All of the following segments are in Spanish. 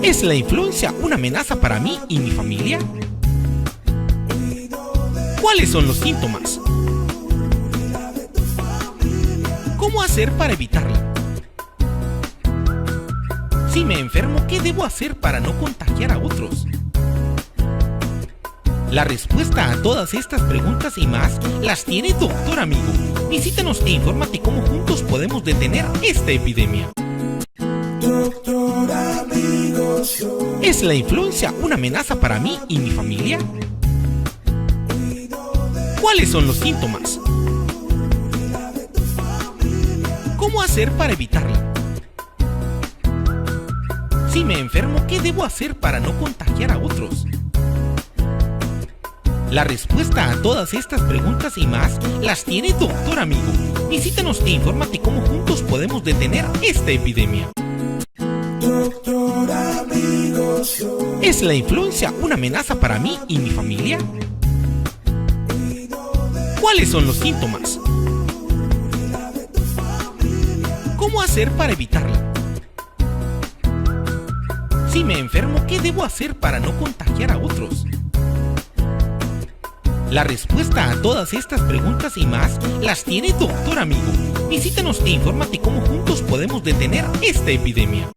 ¿Es la influencia una amenaza para mí y mi familia? ¿Cuáles son los síntomas? ¿Cómo hacer para evitarla? Si me enfermo, ¿qué debo hacer para no contagiar a otros? La respuesta a todas estas preguntas y más las tiene Doctor Amigo. Visítanos e infórmate cómo juntos podemos detener esta epidemia. Doctor Amigo Show. ¿Es la influencia una amenaza para mí y mi familia? ¿Cuáles son los síntomas? ¿Cómo hacer para evitarla? Si me enfermo, ¿qué debo hacer para no contagiar a otros? La respuesta a todas estas preguntas y más las tiene Doctor Amigo. Visítanos e infórmate cómo juntos podemos detener esta epidemia. Doctor Amigo Show. ¿Es la influencia una amenaza para mí y mi familia? ¿Cuáles son los síntomas? ¿Cómo hacer para evitarla? Si me enfermo, ¿qué debo hacer para no contagiar a otros? La respuesta a todas estas preguntas y más las tiene Doctor Amigo. Visítanos e infórmate cómo juntos podemos detener esta epidemia.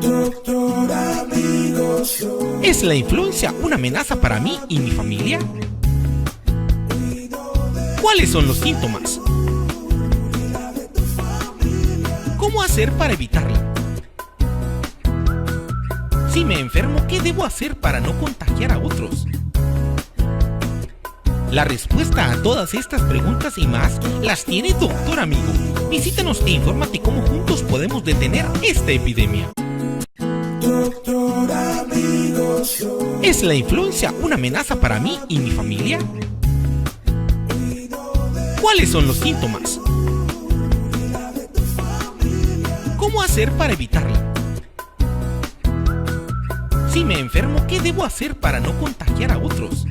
Doctor Amigo Show. ¿Es la influencia una amenaza para mí y mi familia? ¿Cuáles son los síntomas? ¿Cómo hacer para evitarla? Si me enfermo, ¿qué debo hacer para no contagiar a otros? La respuesta a todas estas preguntas y más las tiene Doctor Amigo. Visítanos e infórmate cómo juntos podemos detener esta epidemia. Doctor Amigo Show. ¿Es la influencia una amenaza para mí y mi familia? ¿Cuáles son los síntomas? ¿Cómo hacer para evitarla? Si me enfermo, ¿qué debo hacer para no contagiar a otros?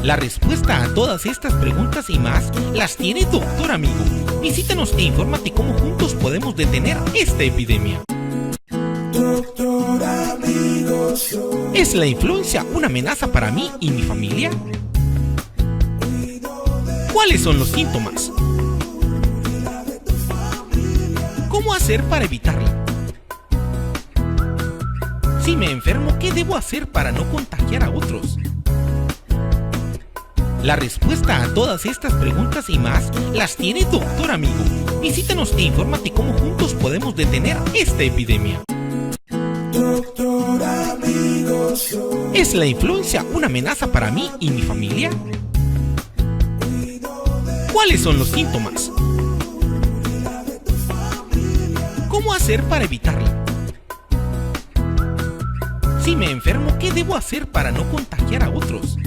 La respuesta a todas estas preguntas y más las tiene Doctor Amigo. Visítanos e infórmate cómo juntos podemos detener esta epidemia. Doctor Amigo Show. ¿Es la influencia una amenaza para mí y mi familia? ¿Cuáles son los síntomas? ¿Cómo hacer para evitarla? Si me enfermo, ¿qué debo hacer para no contagiar a otros? La respuesta a todas estas preguntas y más las tiene Doctor Amigo. Visítanos e infórmate cómo juntos podemos detener esta epidemia. Doctor Amigo Show. ¿Es la influencia una amenaza para mí y mi familia? ¿Cuáles son los síntomas? ¿Cómo hacer para evitarla? Si me enfermo, ¿qué debo hacer para no contagiar a otros?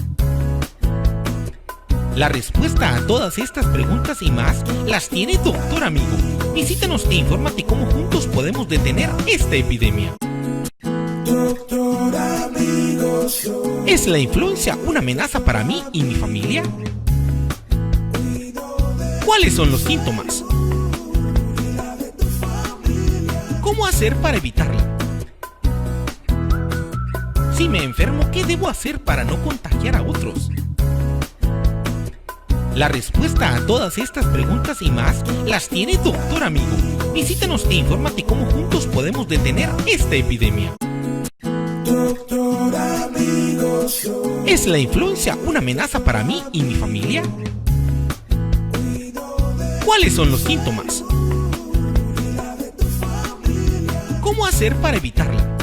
La respuesta a todas estas preguntas y más las tiene Doctor Amigo. Visítanos e infórmate cómo juntos podemos detener esta epidemia. Doctor Amigo Show. ¿Es la influencia una amenaza para mí y mi familia? ¿Cuáles son los síntomas? ¿Cómo hacer para evitarla? Si me enfermo, ¿qué debo hacer para no contagiar a otros? La respuesta a todas estas preguntas y más las tiene Doctor Amigo. Visítanos e infórmate cómo juntos podemos detener esta epidemia. Doctor Amigo Show. ¿Es la influencia una amenaza para mí y mi familia? ¿Cuáles son los síntomas? ¿Cómo hacer para evitarla?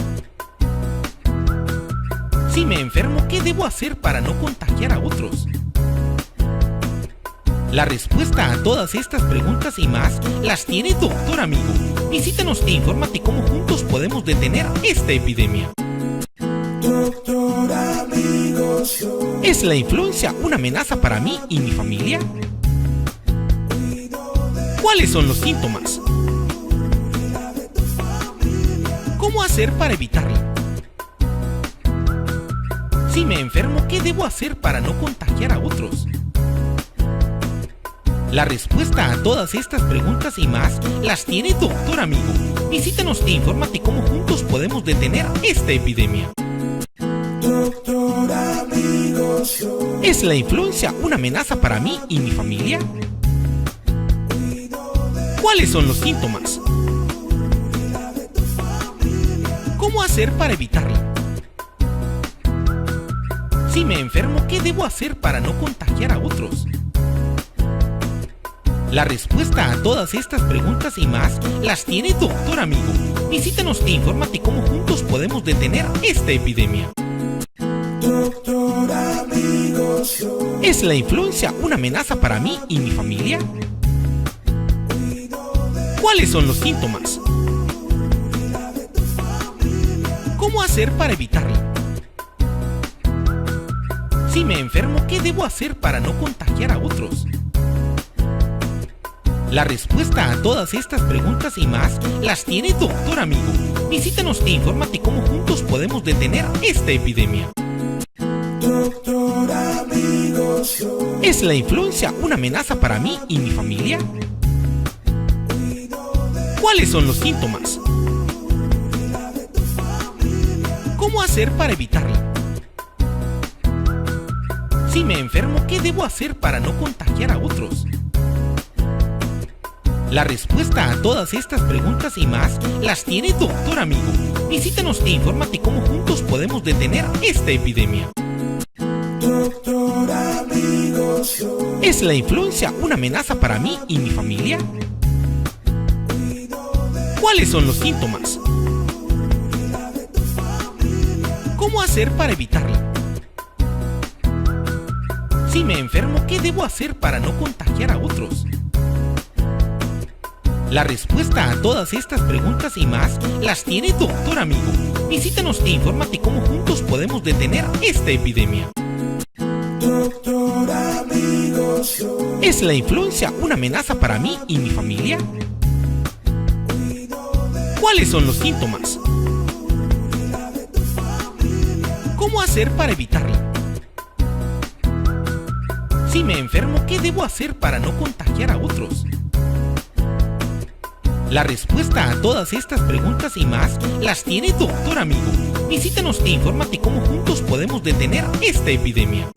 Si me enfermo, ¿qué debo hacer para no contagiar a otros? La respuesta a todas estas preguntas y más las tiene Doctor Amigo. Visítanos e infórmate cómo juntos podemos detener esta epidemia. Doctor Amigo Show. ¿Es la influencia una amenaza para mí y mi familia? ¿Cuáles son los síntomas? ¿Cómo hacer para evitarla? Si me enfermo, ¿qué debo hacer para no contagiar a otros? La respuesta a todas estas preguntas y más las tiene Doctor Amigo. Visítanos e infórmate cómo juntos podemos detener esta epidemia. Doctor Amigo Show. ¿Es la influencia una amenaza para mí y mi familia? ¿Cuáles son los síntomas? ¿Cómo hacer para evitarla? Si me enfermo, ¿qué debo hacer para no contagiar a otros? La respuesta a todas estas preguntas y más las tiene Doctor Amigo. Visítanos e infórmate cómo juntos podemos detener esta epidemia. Doctor Amigo Show. ¿Es la influencia una amenaza para mí y mi familia? ¿Cuáles son los síntomas? ¿Cómo hacer para evitarla? Si me enfermo, ¿qué debo hacer para no contagiar a otros? La respuesta a todas estas preguntas y más las tiene Doctor Amigo. Visítanos e infórmate cómo juntos podemos detener esta epidemia. Doctor Amigo Show. ¿Es la influencia una amenaza para mí y mi familia? ¿Cuáles son los síntomas? ¿Cómo hacer para evitarla? Si me enfermo, ¿qué debo hacer para no contagiar a otros? La respuesta a todas estas preguntas y más las tiene Doctor Amigo. Visítanos e infórmate cómo juntos podemos detener esta epidemia. Doctor Amigo Show. ¿Es la influencia una amenaza para mí y mi familia? ¿Cuáles son los síntomas? ¿Cómo hacer para evitarla? Si me enfermo, ¿qué debo hacer para no contagiar a otros? La respuesta a todas estas preguntas y más las tiene Doctor Amigo. Visítanos e infórmate cómo juntos podemos detener esta epidemia. Doctor Amigo Show. ¿Es la influencia una amenaza para mí y mi familia? ¿Cuáles son los síntomas? ¿Cómo hacer para evitarla? Si me enfermo, ¿qué debo hacer para no contagiar a otros? La respuesta a todas estas preguntas y más las tiene Doctor Amigo. Visítanos e infórmate cómo juntos podemos detener esta epidemia.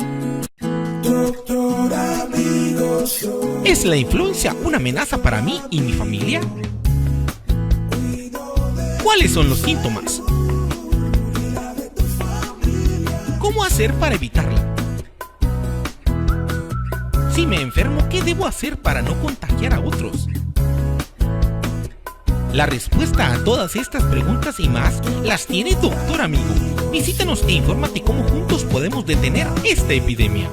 Doctor Amigo Show. ¿Es la influencia una amenaza para mí y mi familia? ¿Cuáles son los síntomas? ¿Cómo hacer para evitarla? Si me enfermo, ¿qué debo hacer para no contagiar a otros? La respuesta a todas estas preguntas y más las tiene Doctor Amigo. Visítanos e infórmate cómo juntos podemos detener esta epidemia.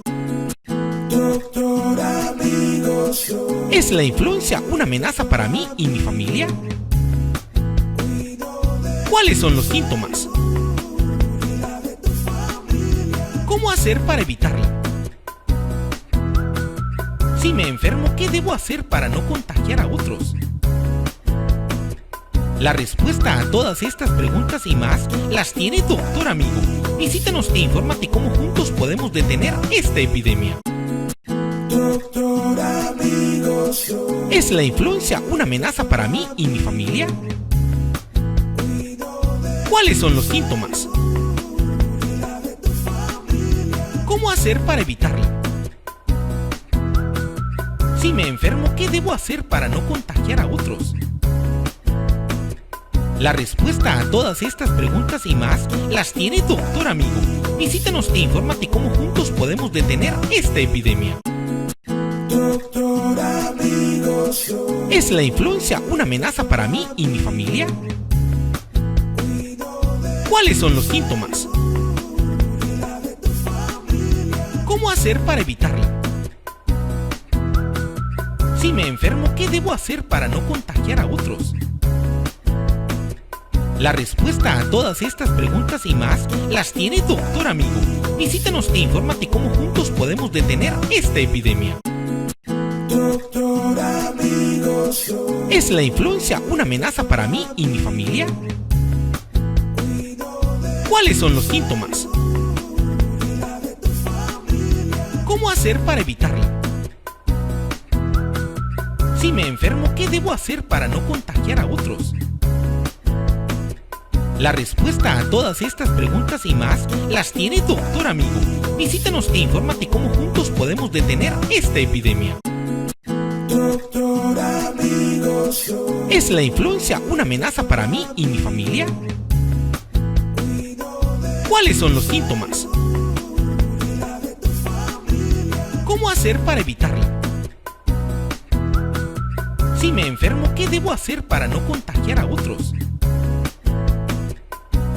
Doctor Amigo Show. ¿Es la influencia una amenaza para mí y mi familia? ¿Cuáles son los síntomas? ¿Cómo hacer para evitarla? Si me enfermo, ¿qué debo hacer para no contagiar a otros? La respuesta a todas estas preguntas y más las tiene Doctor Amigo. Visítanos e infórmate cómo juntos podemos detener esta epidemia. Doctor Amigo Show. ¿Es la influencia una amenaza para mí y mi familia? ¿Cuáles son los síntomas? ¿Cómo hacer para evitarla? Si me enfermo, ¿qué debo hacer para no contagiar a otros? La respuesta a todas estas preguntas y más las tiene Doctor Amigo. Visítanos e infórmate cómo juntos podemos detener esta epidemia. Doctor Amigo Show. ¿Es la influencia una amenaza para mí y mi familia? ¿Cuáles son los síntomas? ¿Cómo hacer para evitarla? Si me enfermo, ¿qué debo hacer para no contagiar a otros? La respuesta a todas estas preguntas y más las tiene Doctor Amigo. Visítanos e infórmate cómo juntos podemos detener esta epidemia. Doctor Amigo Show. ¿Es la influencia una amenaza para mí y mi familia? ¿Cuáles son los síntomas? ¿Cómo hacer para evitarla? Si me enfermo, ¿qué debo hacer para no contagiar a otros? La respuesta a todas estas preguntas y más las tiene Doctor Amigo. Visítanos e infórmate cómo juntos podemos detener esta epidemia. Doctor Amigo Show. ¿Es la influencia una amenaza para mí y mi familia? ¿Cuáles son los síntomas? ¿Cómo hacer para evitarla? Si me enfermo, ¿qué debo hacer para no contagiar a otros?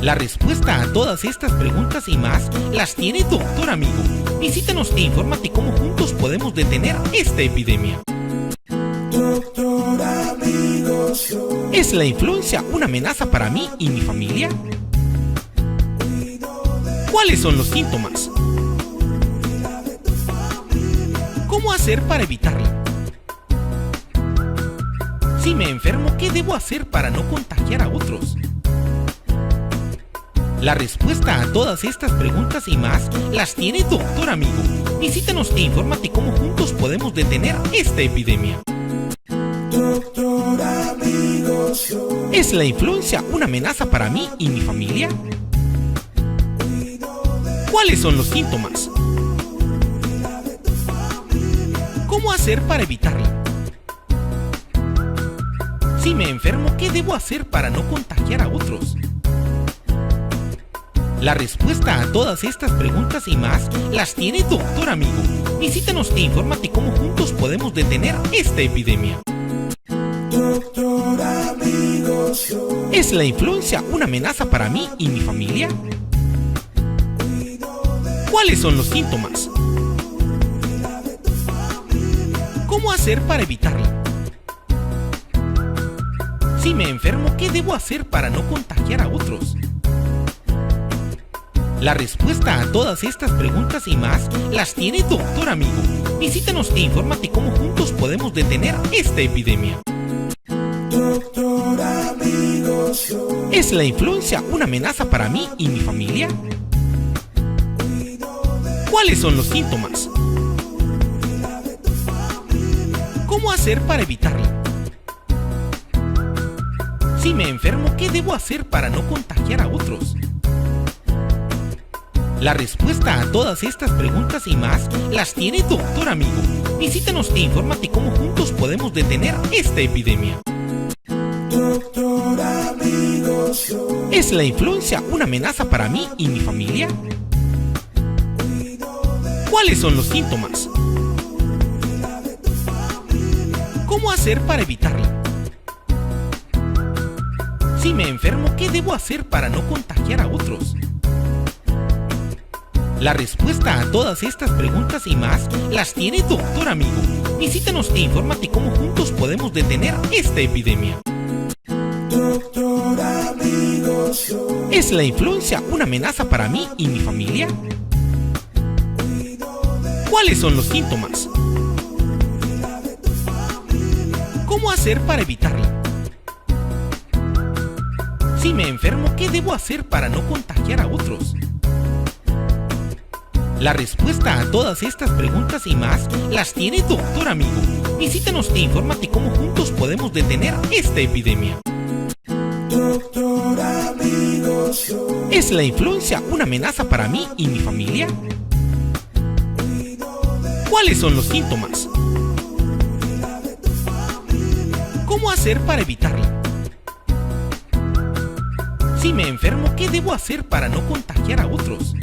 La respuesta a todas estas preguntas y más las tiene Doctor Amigo. Visítanos e infórmate cómo juntos podemos detener esta epidemia. Doctor Amigo Show. ¿Es la influencia una amenaza para mí y mi familia? ¿Cuáles son los síntomas? ¿Cómo hacer para evitarla? Si me enfermo, ¿qué debo hacer para no contagiar a otros? La respuesta a todas estas preguntas y más las tiene Doctor Amigo. Visítanos e infórmate cómo juntos podemos detener esta epidemia. Doctor Amigo Show. ¿Es la influencia una amenaza para mí y mi familia? ¿Cuáles son los síntomas? ¿Cómo hacer para evitarla? Si me enfermo, ¿qué debo hacer para no contagiar a otros? La respuesta a todas estas preguntas y más las tiene Doctor Amigo. Visítanos e infórmate cómo juntos podemos detener esta epidemia. Doctor Amigo Show. ¿Es la influencia una amenaza para mí y mi familia? ¿Cuáles son los síntomas? ¿Cómo hacer para evitarla? Si me enfermo, ¿qué debo hacer para no contagiar a otros? La respuesta a todas estas preguntas y más las tiene Doctor Amigo. Visítanos e infórmate cómo juntos podemos detener esta epidemia. Doctor Amigo Show. ¿Es la influencia una amenaza para mí y mi familia? ¿Cuáles son los síntomas? ¿Cómo hacer para evitarla? Si me enfermo, ¿qué debo hacer para no contagiar a otros? La respuesta a todas estas preguntas y más las tiene Doctor Amigo. Visítanos e infórmate cómo juntos podemos detener esta epidemia. Doctor Amigo Show. ¿Es la influencia una amenaza para mí y mi familia? ¿Cuáles son los síntomas? ¿Cómo hacer para evitarla? Si me enfermo, ¿qué debo hacer para no contagiar a otros? La respuesta a todas estas preguntas y más las tiene Doctor Amigo. Visítanos e infórmate cómo juntos podemos detener esta epidemia. Doctor Amigo Show. ¿Es la influencia una amenaza para mí y mi familia? ¿Cuáles son los síntomas? ¿Cómo hacer para evitarla? Si me enfermo, ¿qué debo hacer para no contagiar a otros? La respuesta a todas estas preguntas y más las tiene Doctor Amigo. Visítanos e infórmate cómo juntos podemos detener esta epidemia. Doctor Amigo Show. ¿Es la influencia una amenaza para mí y mi familia? ¿Cuáles son los síntomas? ¿Cómo hacer para evitarla? Si me enfermo, ¿qué debo hacer para no contagiar a otros?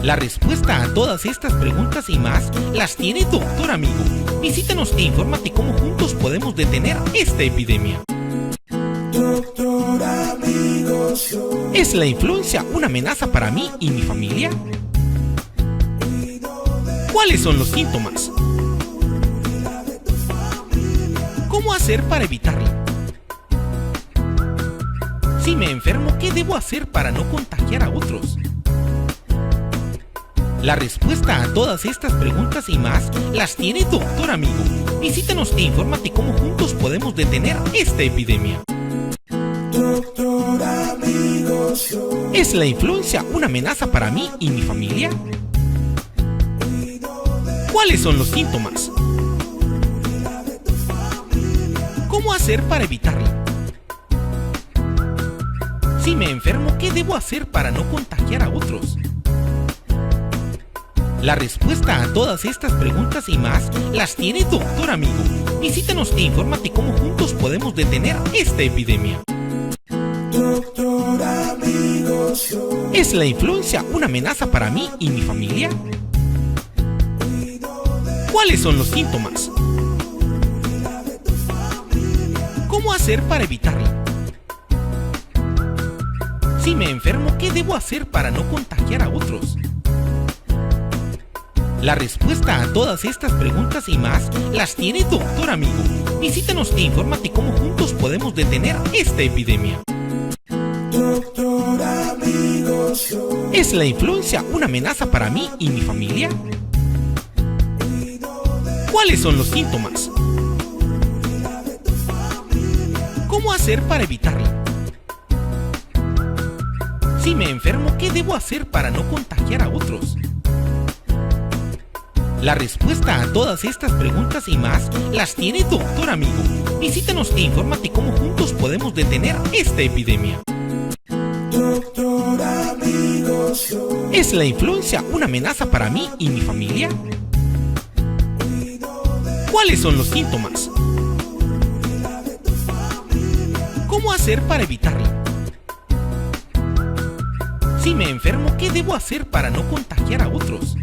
La respuesta a todas estas preguntas y más las tiene Doctor Amigo. Visítanos e infórmate cómo juntos podemos detener esta epidemia. Doctor Amigo Show. ¿Es la influencia una amenaza para mí y mi familia? ¿Cuáles son los síntomas? ¿Cómo hacer para evitarla? Si me enfermo, ¿qué debo hacer para no contagiar a otros? La respuesta a todas estas preguntas y más las tiene Doctor Amigo. Visítanos e infórmate cómo juntos podemos detener esta epidemia. Doctor Amigo Show. ¿Es la influencia una amenaza para mí y mi familia? ¿Cuáles son los síntomas? ¿Cómo hacer para evitarlo? Si me enfermo, ¿qué debo hacer para no contagiar a otros? La respuesta a todas estas preguntas y más las tiene Doctor Amigo. Visítanos e infórmate cómo juntos podemos detener esta epidemia. Doctor Amigo Show. ¿Es la influenza una amenaza para mí y mi familia? ¿Cuáles son los síntomas? ¿Cómo hacer para evitarlo? Si me enfermo, ¿qué debo hacer para no contagiar a otros? La respuesta a todas estas preguntas y más las tiene Doctor Amigo. Visítanos e infórmate cómo juntos podemos detener esta epidemia. Doctor Amigo Show. ¿Es la influenza una amenaza para mí y mi familia? ¿Cuáles son los síntomas? ¿Cómo hacer para evitarlo? Si me enfermo, ¿qué debo hacer para no contagiar a otros? La respuesta a todas estas preguntas y más las tiene Doctor Amigo. Visítanos e infórmate cómo juntos podemos detener esta epidemia. Doctor Amigo Show. ¿Es la influenza una amenaza para mí y mi familia? ¿Cuáles son los síntomas? ¿Cómo hacer para evitarlo? Si me enfermo, ¿qué debo hacer para no contagiar a otros?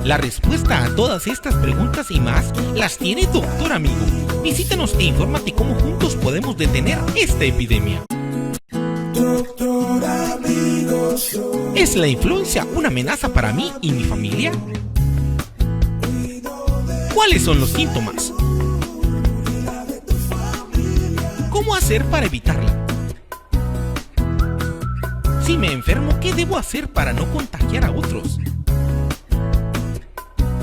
La respuesta a todas estas preguntas y más las tiene Doctor Amigo. Visítanos e infórmate cómo juntos podemos detener esta epidemia. Doctor Amigo Show. ¿Es la influenza una amenaza para mí y mi familia? ¿Cuáles son los síntomas? ¿Cómo hacer para evitarlo? Si me enfermo, ¿qué debo hacer para no contagiar a otros?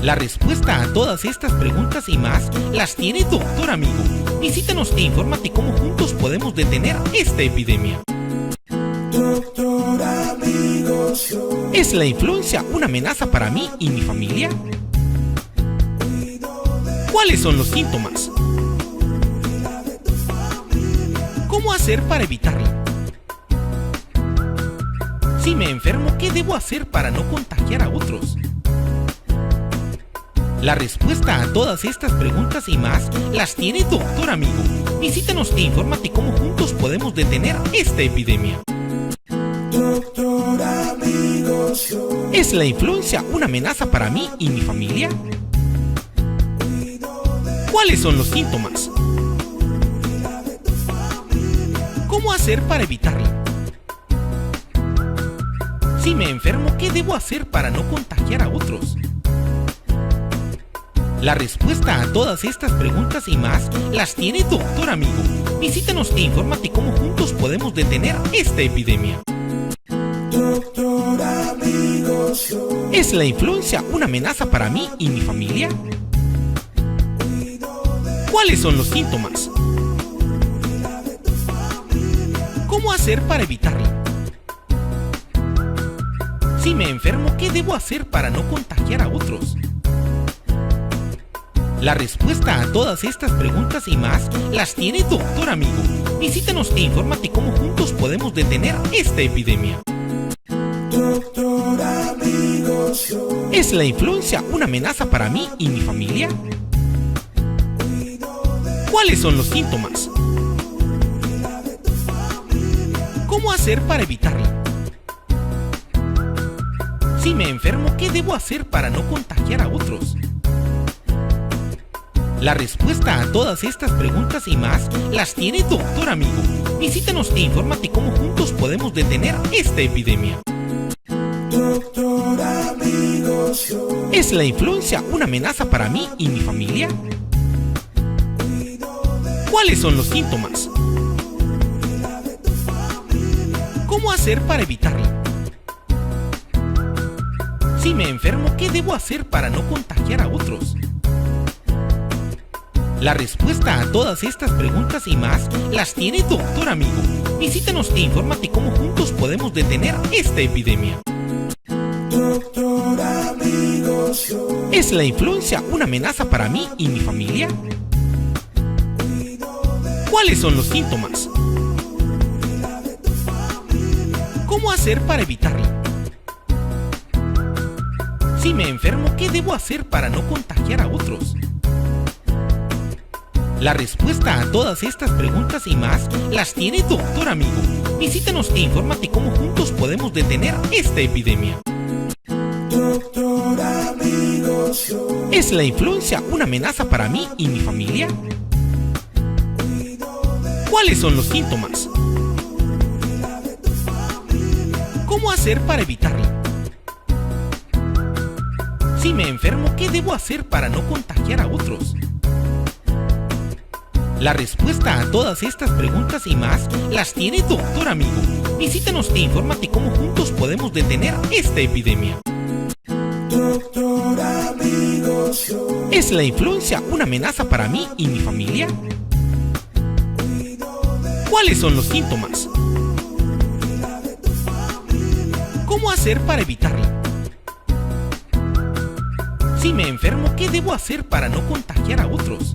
La respuesta a todas estas preguntas y más las tiene Doctor Amigo. Visítanos e infórmate cómo juntos podemos detener esta epidemia. Doctor Amigo Show. ¿Es la influenza una amenaza para mí y mi familia? ¿Cuáles son los síntomas? ¿Cómo hacer para evitarlo? Si me enfermo, ¿qué debo hacer para no contagiar a otros? La respuesta a todas estas preguntas y más las tiene Doctor Amigo. Visítanos e infórmate cómo juntos podemos detener esta epidemia. Doctor Amigo Show. ¿Es la influenza una amenaza para mí y mi familia? ¿Cuáles son los síntomas? ¿Cómo hacer para evitarlo? Si me enfermo, ¿qué debo hacer para no contagiar a otros? La respuesta a todas estas preguntas y más las tiene Doctor Amigo. Visítanos e infórmate cómo juntos podemos detener esta epidemia. Doctor Amigo Show. ¿Es la influenza una amenaza para mí y mi familia? ¿Cuáles son los síntomas? ¿Cómo hacer para evitarlo? Si me enfermo, ¿qué debo hacer para no contagiar a otros? La respuesta a todas estas preguntas y más las tiene Doctor Amigo. Visítanos e infórmate cómo juntos podemos detener esta epidemia. Doctor Amigo Show. ¿Es la influenza una amenaza para mí y mi familia? ¿Cuáles son los síntomas? ¿Cómo hacer para evitarlo? Si me enfermo, ¿qué debo hacer para no contagiar a otros? La respuesta a todas estas preguntas y más las tiene Doctor Amigo. Visítanos e infórmate cómo juntos podemos detener esta epidemia. Doctor Amigo Show. ¿Es la influenza una amenaza para mí y mi familia? ¿Cuáles son los síntomas? ¿Cómo hacer para evitarlo? Si me enfermo, ¿qué debo hacer para no contagiar a otros? La respuesta a todas estas preguntas y más las tiene Doctor Amigo. Visítanos e infórmate cómo juntos podemos detener esta epidemia. Doctor Amigo Show. ¿Es la influenza una amenaza para mí y mi familia? ¿Cuáles son los síntomas? ¿Cómo hacer para evitarlo? Si me enfermo, ¿qué debo hacer para no contagiar a otros? La respuesta a todas estas preguntas y más las tiene Doctor Amigo. Visítanos e infórmate cómo juntos podemos detener esta epidemia. Doctor Amigo Show. ¿Es la influenza una amenaza para mí y mi familia? ¿Cuáles son los síntomas? ¿Cómo hacer para evitarlo? Si me enfermo, ¿qué debo hacer para no contagiar a otros? La respuesta a todas estas preguntas y más las tiene Doctor Amigo. Visítanos e infórmate cómo juntos podemos detener esta epidemia. Doctor Amigo Show. ¿Es la influenza una amenaza para mí y mi familia? ¿Cuáles son los síntomas? ¿Cómo hacer para evitarlo? Si me enfermo, ¿qué debo hacer para no contagiar a otros?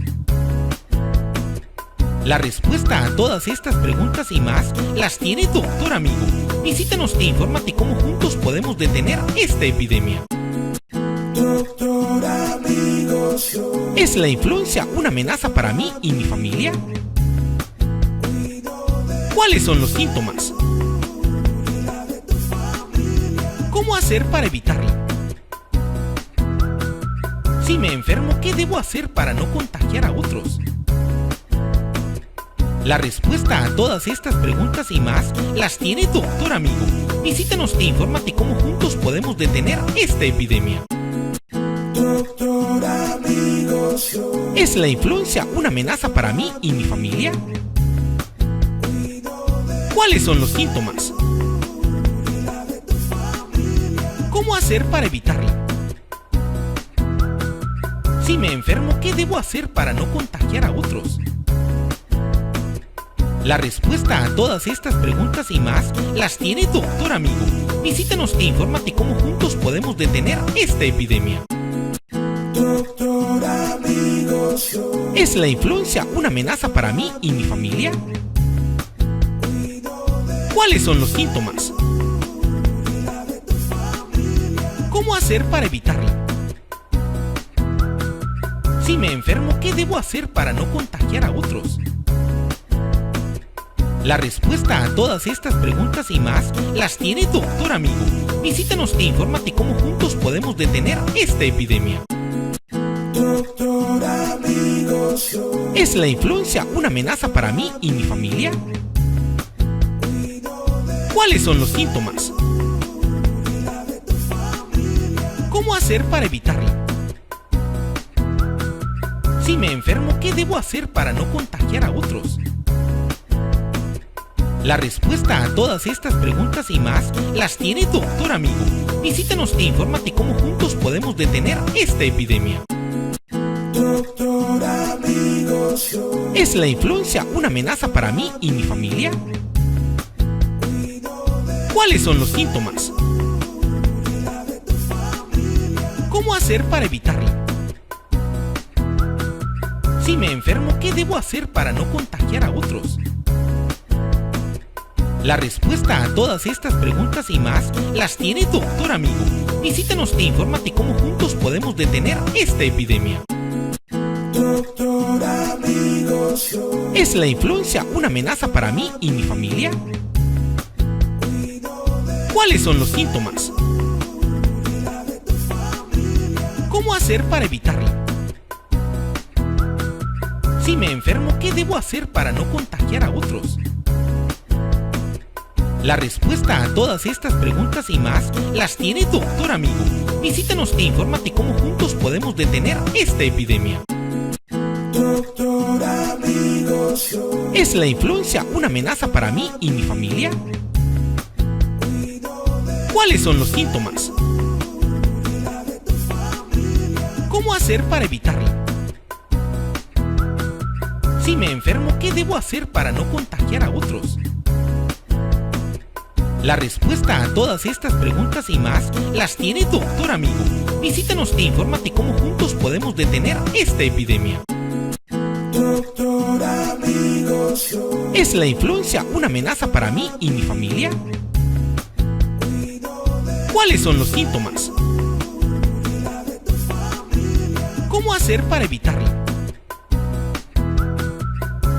La respuesta a todas estas preguntas y más las tiene Doctor Amigo. Visítanos e infórmate cómo juntos podemos detener esta epidemia. Doctor Amigo Show. ¿Es la influenza una amenaza para mí y mi familia? ¿Cuáles son los síntomas? ¿Cómo hacer para evitarlo? Si me enfermo, ¿qué debo hacer para no contagiar a otros? La respuesta a todas estas preguntas y más las tiene Doctor Amigo. Visítanos e infórmate cómo juntos podemos detener esta epidemia. Doctor Amigo Show. ¿Es la influenza una amenaza para mí y mi familia? ¿Cuáles son los síntomas? ¿Cómo hacer para evitarlo? Si me enfermo, ¿qué debo hacer para no contagiar a otros? La respuesta a todas estas preguntas y más las tiene Doctor Amigo. Visítanos e infórmate cómo juntos podemos detener esta epidemia. Doctor Amigo Show. ¿Es la influenza una amenaza para mí y mi familia? ¿Cuáles son los síntomas? ¿Cómo hacer para evitarlo? Si me enfermo, ¿qué debo hacer para no contagiar a otros? La respuesta a todas estas preguntas y más las tiene Doctor Amigo. Visítanos e infórmate cómo juntos podemos detener esta epidemia. Doctor Amigo Show. ¿Es la influenza una amenaza para mí y mi familia? ¿Cuáles son los síntomas? ¿Cómo hacer para evitarlo? Si me enfermo, ¿qué debo hacer para no contagiar a otros? La respuesta a todas estas preguntas y más las tiene Doctor Amigo. Visítanos e infórmate cómo juntos podemos detener esta epidemia. Doctor Amigo Show. ¿Es la influenza una amenaza para mí y mi familia? ¿Cuáles son los síntomas? ¿Cómo hacer para evitarlo? Si me enfermo, ¿qué debo hacer para no contagiar a otros? La respuesta a todas estas preguntas y más las tiene Doctor Amigo. Visítanos e infórmate cómo juntos podemos detener esta epidemia. Doctor Amigo Show. ¿Es la influenza una amenaza para mí y mi familia? ¿Cuáles son los síntomas? ¿Cómo hacer para evitarlo? Si me enfermo, ¿qué debo hacer para no contagiar a otros? La respuesta a todas estas preguntas y más las tiene Doctor Amigo. Visítanos e infórmate cómo juntos podemos detener esta epidemia. Doctor Amigo Show. ¿Es la influenza una amenaza para mí y mi familia? ¿Cuáles son los síntomas? ¿Cómo hacer para evitarlo? Si me enfermo, ¿qué debo hacer para no contagiar a otros? La respuesta a todas estas preguntas y más las tiene Doctor Amigo. Visítanos e infórmate cómo juntos podemos detener esta epidemia. Doctor Amigo ¿Es la influencia una amenaza para mí y mi familia? ¿Cuáles son los síntomas? ¿Cómo hacer para evitarla?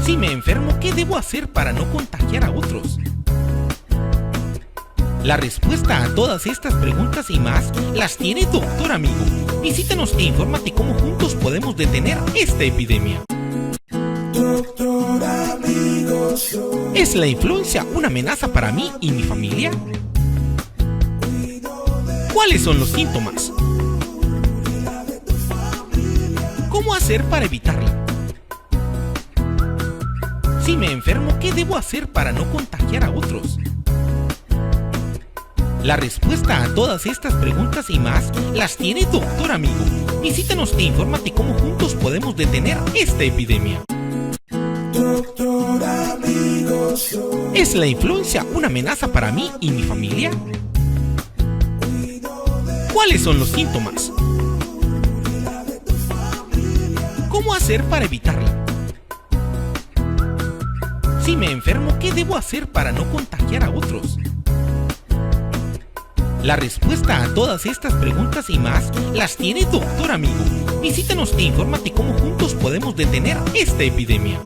Si me enfermo, ¿qué debo hacer para no contagiar a otros? La respuesta a todas estas preguntas y más las tiene Doctor Amigo. Visítanos e infórmate cómo juntos podemos detener esta epidemia. Doctor Amigo Show. ¿Es la influencia una amenaza para mí y mi familia? ¿Cuáles son los síntomas? ¿Cómo hacer para evitarla? Si me enfermo, ¿qué debo hacer para no contagiar a otros? La respuesta a todas estas preguntas y más las tiene Doctor Amigo. Visítanos e infórmate cómo juntos podemos detener esta epidemia. Doctor Amigo Show. ¿Es la influencia una amenaza para mí y mi familia? ¿Cuáles son los síntomas? ¿Cómo hacer para evitarla? Si me enfermo, ¿qué debo hacer para no contagiar a otros? La respuesta a todas estas preguntas y más las tiene Doctor Amigo. Visítanos e infórmate cómo juntos podemos detener esta epidemia.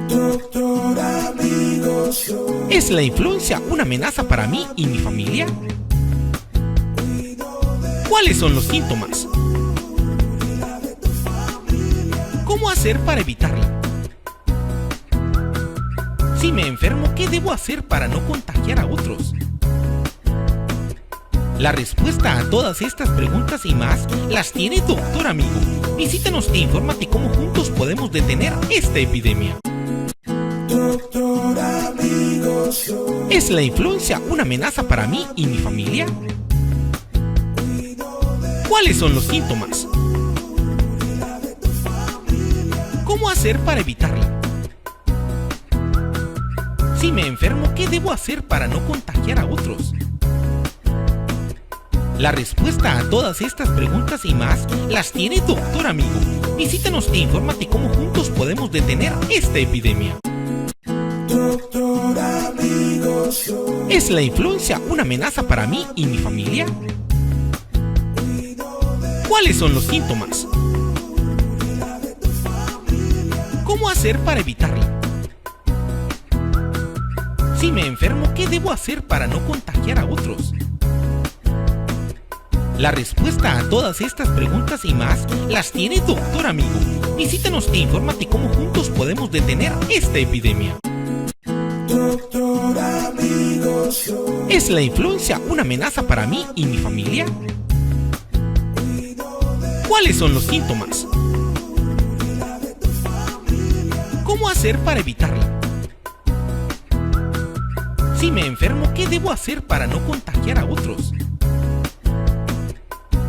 Doctor Amigo Show. ¿Es la influencia una amenaza para mí y mi familia? ¿Cuáles son los síntomas? ¿Cómo hacer para evitarla? Si me enfermo, ¿qué debo hacer para no contagiar a otros? La respuesta a todas estas preguntas y más las tiene Doctor Amigo. Visítanos e infórmate cómo juntos podemos detener esta epidemia. Doctor Amigo Show. ¿Es la influencia una amenaza para mí y mi familia? ¿Cuáles son los síntomas? ¿Cómo hacer para evitarla? Si me enfermo, ¿qué debo hacer para no contagiar a otros? La respuesta a todas estas preguntas y más las tiene Doctor Amigo. Visítanos e infórmate cómo juntos podemos detener esta epidemia. Doctor Amigo Show. ¿Es la influencia una amenaza para mí y mi familia? ¿Cuáles son los síntomas? ¿Cómo hacer para evitarla? Si me enfermo, ¿qué debo hacer para no contagiar a otros? La respuesta a todas estas preguntas y más las tiene Doctor Amigo. Visítanos e infórmate cómo juntos podemos detener esta epidemia. Doctor Amigo Show. ¿Es la influencia una amenaza para mí y mi familia? ¿Cuáles son los síntomas? ¿Cómo hacer para evitarla? Si me enfermo, ¿qué debo hacer para no contagiar a otros?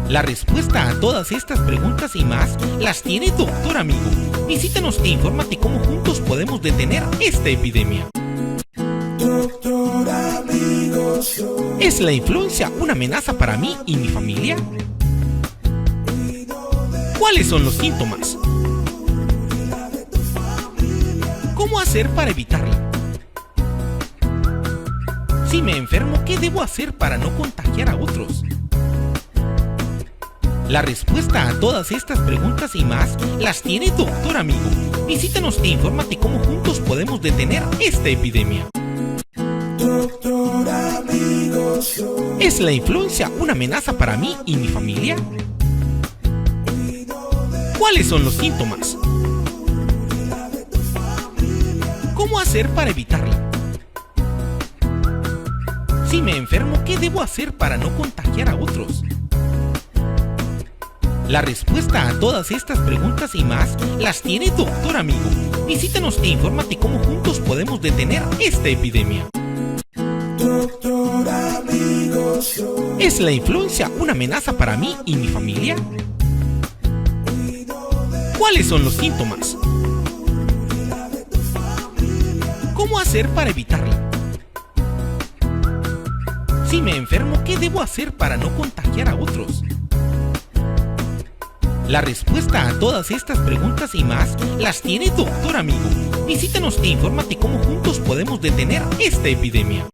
La respuesta a todas estas preguntas y más las tiene Doctor Amigo. Visítanos e infórmate cómo juntos podemos detener esta epidemia. Doctor Amigo Show. ¿Es la influencia una amenaza para mí y mi familia? ¿Cuáles son los síntomas? ¿Cómo hacer para evitarla? Si me enfermo, ¿qué debo hacer para no contagiar a otros? La respuesta a todas estas preguntas y más las tiene Doctor Amigo. Visítanos e infórmate cómo juntos podemos detener esta epidemia. Doctor Amigo Show. ¿Es la influencia una amenaza para mí y mi familia? ¿Cuáles son los síntomas? ¿Cómo hacer para evitarla? Si me enfermo, ¿qué debo hacer para no contagiar a otros? La respuesta a todas estas preguntas y más las tiene Doctor Amigo. Visítanos e infórmate cómo juntos podemos detener esta epidemia. Doctor Amigo Show. ¿Es la influencia una amenaza para mí y mi familia? ¿Cuáles son los síntomas? ¿Cómo hacer para evitarla? Si me enfermo, ¿qué debo hacer para no contagiar a otros? La respuesta a todas estas preguntas y más las tiene Doctor Amigo. Visítanos e infórmate cómo juntos podemos detener esta epidemia.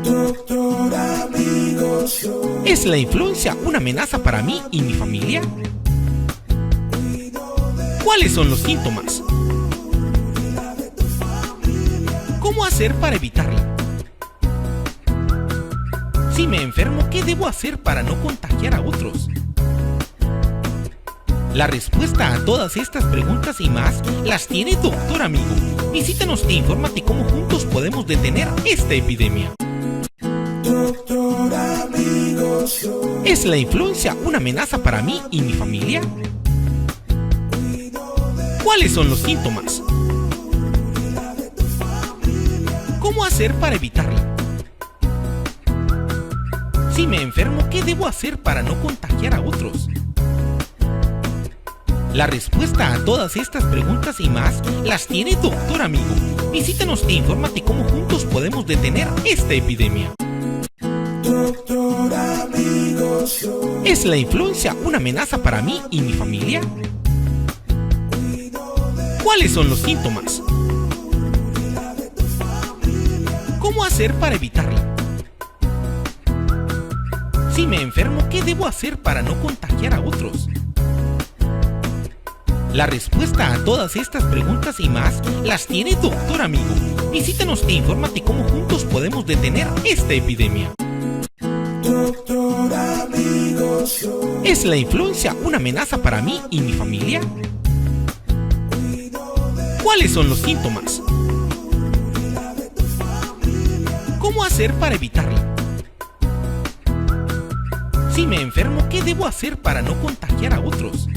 Doctor Amigo Show. ¿Es la influencia una amenaza para mí y mi familia? ¿Cuáles son los síntomas? ¿Cómo hacer para evitarla? Si me enfermo, ¿qué debo hacer para no contagiar a otros? La respuesta a todas estas preguntas y más las tiene Doctor Amigo. Visítanos e infórmate cómo juntos podemos detener esta epidemia. Doctor Amigo Show. ¿Es la influencia una amenaza para mí y mi familia? ¿Cuáles son los síntomas? ¿Cómo hacer para evitarla? Si me enfermo, ¿qué debo hacer para no contagiar a otros? La respuesta a todas estas preguntas y más las tiene Doctor Amigo. Visítanos e infórmate cómo juntos podemos detener esta epidemia. Doctor Amigo Show. ¿Es la influencia una amenaza para mí y mi familia? ¿Cuáles son los síntomas? ¿Cómo hacer para evitarla? Si me enfermo, ¿qué debo hacer para no contagiar a otros? La respuesta a todas estas preguntas y más las tiene Doctor Amigo. Visítanos e infórmate cómo juntos podemos detener esta epidemia. Doctor Amigo Show. ¿Es la influencia una amenaza para mí y mi familia? ¿Cuáles son los síntomas? ¿Cómo hacer para evitarla? Si me enfermo, ¿qué debo hacer para no contagiar a otros?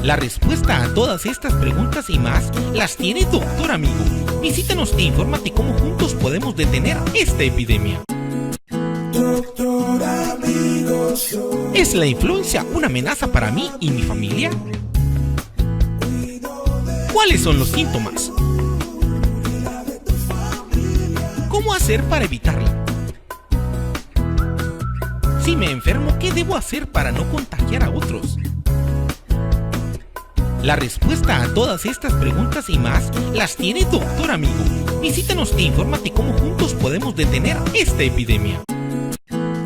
La respuesta a todas estas preguntas y más las tiene Doctor Amigo. Visítanos e infórmate cómo juntos podemos detener esta epidemia. Doctor Amigo Show. ¿Es la influencia una amenaza para mí y mi familia? ¿Cuáles son los síntomas? ¿Cómo hacer para evitarla? Si me enfermo, ¿qué debo hacer para no contagiar a otros? La respuesta a todas estas preguntas y más las tiene Doctor Amigo. Visítanos e infórmate cómo juntos podemos detener esta epidemia.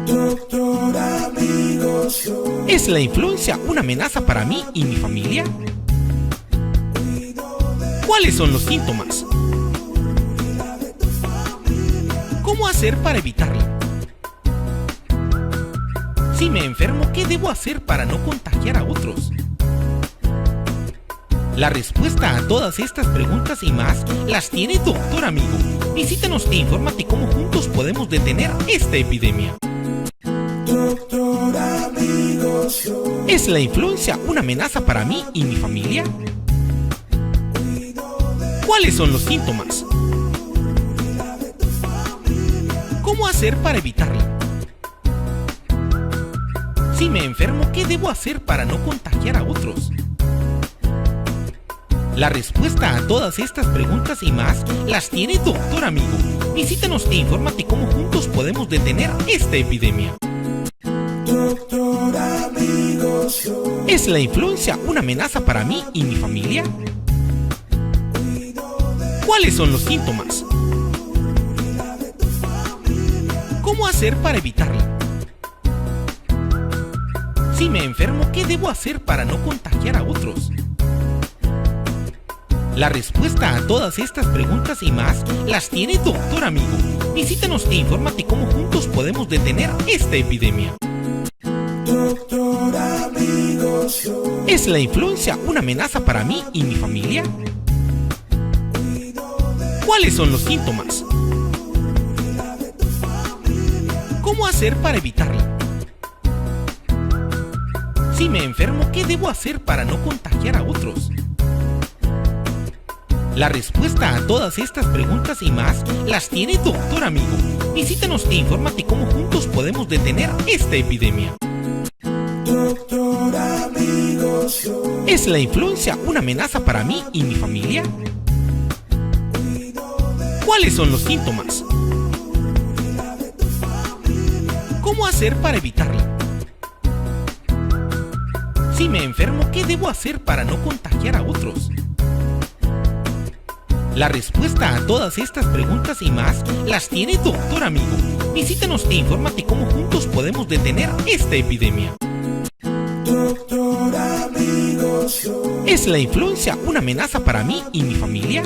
Doctor Amigo Show. ¿Es la influencia una amenaza para mí y mi familia? ¿Cuáles son los síntomas? ¿Cómo hacer para evitarla? Si me enfermo, ¿qué debo hacer para no contagiar a otros? La respuesta a todas estas preguntas y más las tiene Doctor Amigo. Visítanos e infórmate cómo juntos podemos detener esta epidemia. Doctor Amigo Show. ¿Es la influencia una amenaza para mí y mi familia? ¿Cuáles son los síntomas? ¿Cómo hacer para evitarla? Si me enfermo, ¿qué debo hacer para no contagiar a otros? La respuesta a todas estas preguntas y más las tiene Doctor Amigo. Visítanos e infórmate cómo juntos podemos detener esta epidemia. Doctor Amigo Show. ¿Es la influencia una amenaza para mí y mi familia? ¿Cuáles son los síntomas? ¿Cómo hacer para evitarla? Si me enfermo, ¿qué debo hacer para no contagiar a otros? La respuesta a todas estas preguntas y más las tiene Doctor Amigo. Visítanos e infórmate cómo juntos podemos detener esta epidemia. Doctor Amigo Show. ¿Es la influencia una amenaza para mí y mi familia? ¿Cuáles son los síntomas? ¿Cómo hacer para evitarla? Si me enfermo, ¿qué debo hacer para no contagiar a otros? La respuesta a todas estas preguntas y más las tiene Doctor Amigo. Visítanos e infórmate cómo juntos podemos detener esta epidemia. Doctor Amigo Show. ¿Es la influencia una amenaza para mí y mi familia? ¿Cuáles son los síntomas? ¿Cómo hacer para evitarla? Si me enfermo, ¿qué debo hacer para no contagiar a otros? La respuesta a todas estas preguntas y más las tiene Doctor Amigo. Visítanos e infórmate cómo juntos podemos detener esta epidemia. Doctor Amigo Show. ¿Es la influenza una amenaza para mí y mi familia?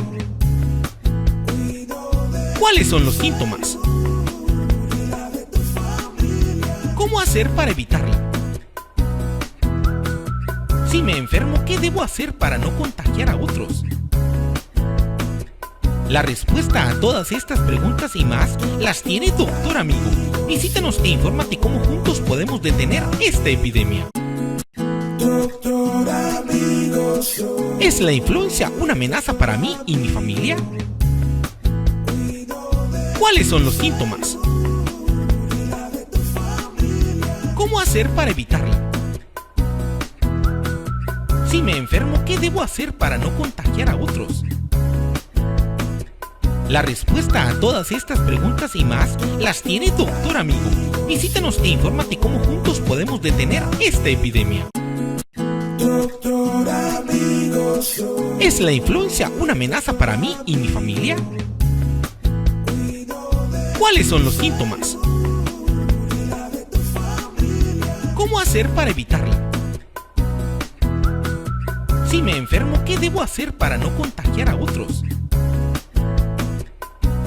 ¿Cuáles son los síntomas? ¿Cómo hacer para evitarla? Si me enfermo, ¿qué debo hacer para no contagiar a otros? La respuesta a todas estas preguntas y más las tiene Doctor Amigo. Visítanos e infórmate cómo juntos podemos detener esta epidemia. Doctor Amigo Show. ¿Es la influenza una amenaza para mí y mi familia? ¿Cuáles son los síntomas? ¿Cómo hacer para evitarla? Si me enfermo, ¿qué debo hacer para no contagiar a otros? La respuesta a todas estas preguntas y más las tiene Doctor Amigo. Visítanos e infórmate cómo juntos podemos detener esta epidemia. Doctor Amigo Show. ¿Es la influenza una amenaza para mí y mi familia? ¿Cuáles son los síntomas? ¿Cómo hacer para evitarla? Si me enfermo, ¿qué debo hacer para no contagiar a otros?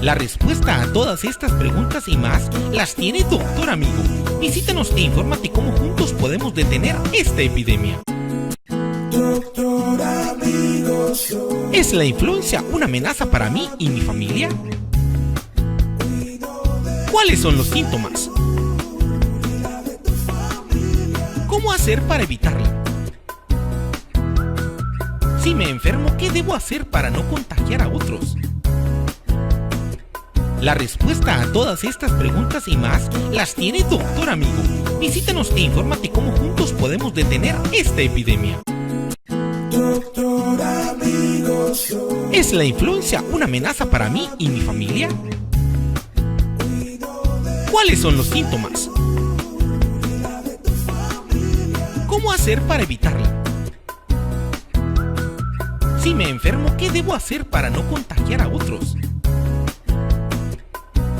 La respuesta a todas estas preguntas y más las tiene Doctor Amigo. Visítanos e infórmate cómo juntos podemos detener esta epidemia. Doctor Amigo Show. ¿Es la influenza una amenaza para mí y mi familia? ¿Cuáles son los síntomas? ¿Cómo hacer para evitarla? Si me enfermo, ¿qué debo hacer para no contagiar a otros? La respuesta a todas estas preguntas y más las tiene Doctor Amigo. Visítanos e infórmate cómo juntos podemos detener esta epidemia. Doctor Amigo Show. ¿Es la influenza una amenaza para mí y mi familia? ¿Cuáles son los síntomas? ¿Cómo hacer para evitarla? Si me enfermo, ¿qué debo hacer para no contagiar a otros?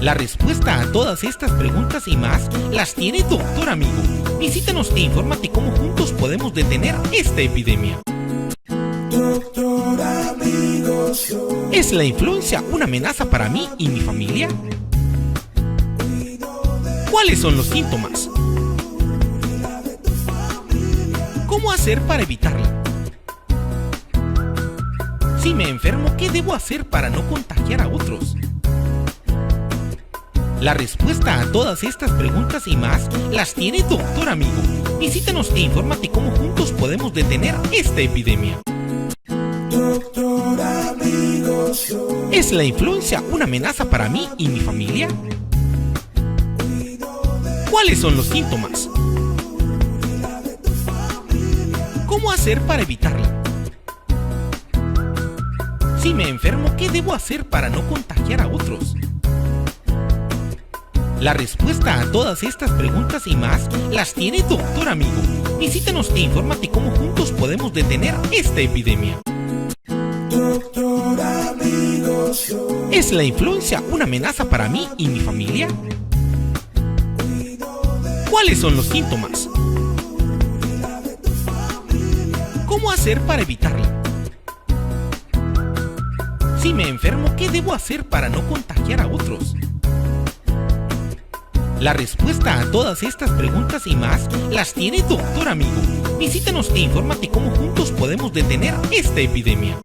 La respuesta a todas estas preguntas y más las tiene Doctor Amigo. Visítanos e infórmate cómo juntos podemos detener esta epidemia. Doctor Amigo Show. ¿Es la influenza una amenaza para mí y mi familia? ¿Cuáles son los síntomas? ¿Cómo hacer para evitarla? Si me enfermo, ¿qué debo hacer para no contagiar a otros? La respuesta a todas estas preguntas y más las tiene Doctor Amigo. Visítanos e infórmate cómo juntos podemos detener esta epidemia. Doctor Amigo Show. ¿Es la influenza una amenaza para mí y mi familia? ¿Cuáles son los síntomas? ¿Cómo hacer para evitarla? Si me enfermo, ¿qué debo hacer para no contagiar a otros? La respuesta a todas estas preguntas y más las tiene Doctor Amigo. Visítanos e infórmate cómo juntos podemos detener esta epidemia. Doctor Amigo Show. ¿Es la influenza una amenaza para mí y mi familia? ¿Cuáles son los síntomas? ¿Cómo hacer para evitarla? Si me enfermo, ¿qué debo hacer para no contagiar a otros? La respuesta a todas estas preguntas y más las tiene Doctor Amigo. Visítanos e infórmate cómo juntos podemos detener esta epidemia.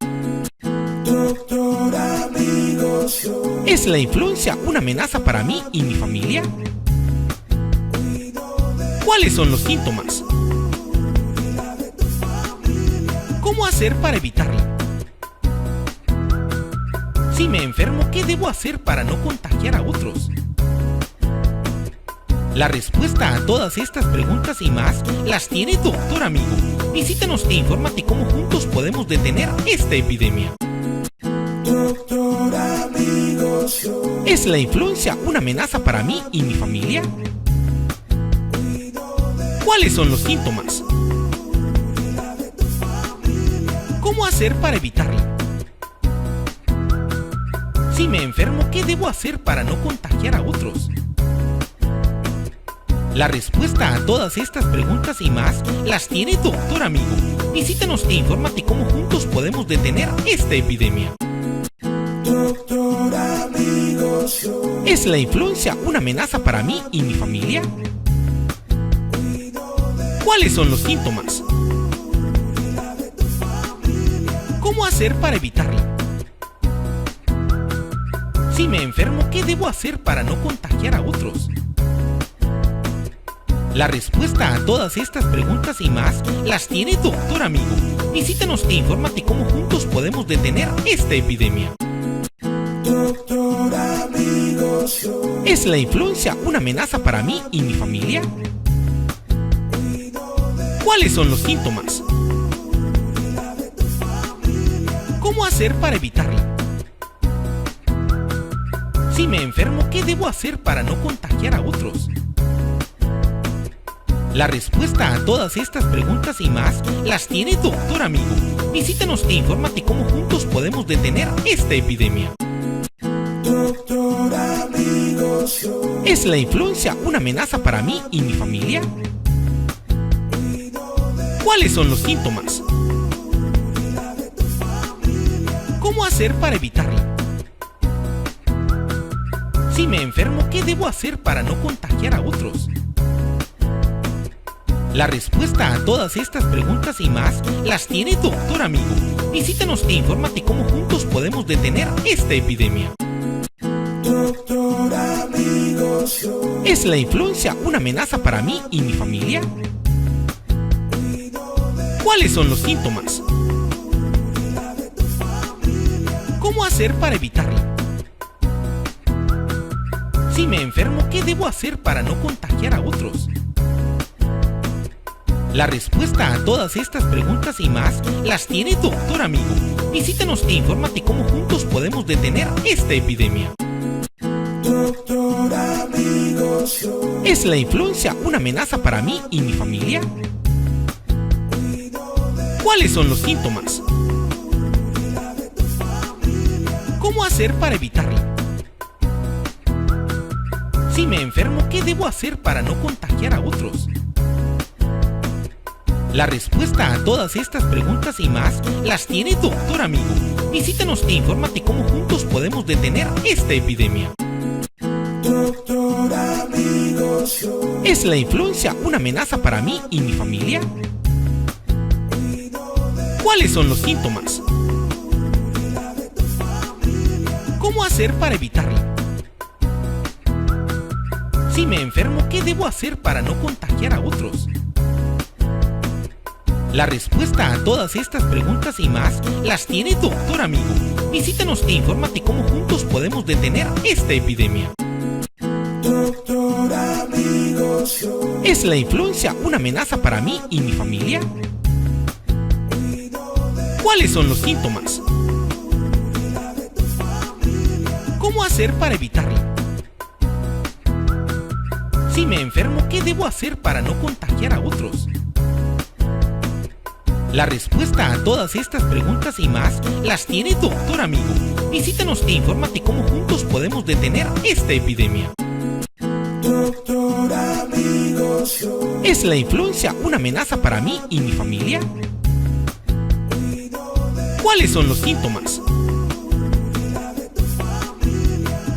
Doctor Amigo Show. ¿Es la influenza una amenaza para mí y mi familia? ¿Cuáles son los síntomas? ¿Cómo hacer para evitarla? Si me enfermo, ¿qué debo hacer para no contagiar a otros? La respuesta a todas estas preguntas y más las tiene Doctor Amigo. Visítanos e infórmate cómo juntos podemos detener esta epidemia. Doctor Amigo Show. ¿Es la influenza una amenaza para mí y mi familia? ¿Cuáles son los síntomas? ¿Cómo hacer para evitarla? Si me enfermo, ¿qué debo hacer para no contagiar a otros? La respuesta a todas estas preguntas y más las tiene Doctor Amigo. Visítanos e infórmate cómo juntos podemos detener esta epidemia. Doctor Amigo Show. ¿Es la influencia una amenaza para mí y mi familia? ¿Cuáles son los síntomas? ¿Cómo hacer para evitarla? Si me enfermo, ¿qué debo hacer para no contagiar a otros? La respuesta a todas estas preguntas y más las tiene Doctor Amigo. Visítanos e infórmate cómo juntos podemos detener esta epidemia. Doctor Amigo Show. ¿Es la influencia una amenaza para mí y mi familia? ¿Cuáles son los síntomas? ¿Cómo hacer para evitarla? Si me enfermo, ¿qué debo hacer para no contagiar a otros? La respuesta a todas estas preguntas y más las tiene Doctor Amigo. Visítanos e infórmate cómo juntos podemos detener esta epidemia. Doctor Amigo Show. ¿Es la influencia una amenaza para mí y mi familia? ¿Cuáles son los síntomas? ¿Cómo hacer para evitarla? Si me enfermo, ¿qué debo hacer para no contagiar a otros? La respuesta a todas estas preguntas y más las tiene Doctor Amigo. Visítanos e infórmate cómo juntos podemos detener esta epidemia. Doctor Amigo Show. ¿Es la influencia una amenaza para mí y mi familia? ¿Cuáles son los síntomas? ¿Cómo hacer para evitarla? Si me enfermo, ¿qué debo hacer para no contagiar a otros? La respuesta a todas estas preguntas y más las tiene Doctor Amigo. Visítanos e infórmate cómo juntos podemos detener esta epidemia. Doctor Amigo Show. ¿Es la influencia una amenaza para mí y mi familia? ¿Cuáles son los síntomas? ¿Cómo hacer para evitarla? Si me enfermo, ¿qué debo hacer para no contagiar a otros? La respuesta a todas estas preguntas y más las tiene Doctor Amigo. Visítanos e infórmate cómo juntos podemos detener esta epidemia. Doctor Amigo Show. ¿Es la influencia una amenaza para mí y mi familia? ¿Cuáles son los síntomas? ¿Cómo hacer para evitarla? Si me enfermo, ¿qué debo hacer para no contagiar a otros? La respuesta a todas estas preguntas y más las tiene Doctor Amigo. Visítanos e infórmate cómo juntos podemos detener esta epidemia. Doctor Amigo Show. ¿Es la influencia una amenaza para mí y mi familia? ¿Cuáles son los síntomas? ¿Cómo hacer para evitarla? Si me enfermo, ¿qué debo hacer para no contagiar a otros? La respuesta a todas estas preguntas y más las tiene Doctor Amigo. Visítanos e infórmate cómo juntos podemos detener esta epidemia. Doctor Amigo Show. ¿Es la influencia una amenaza para mí y mi familia? ¿Cuáles son los síntomas?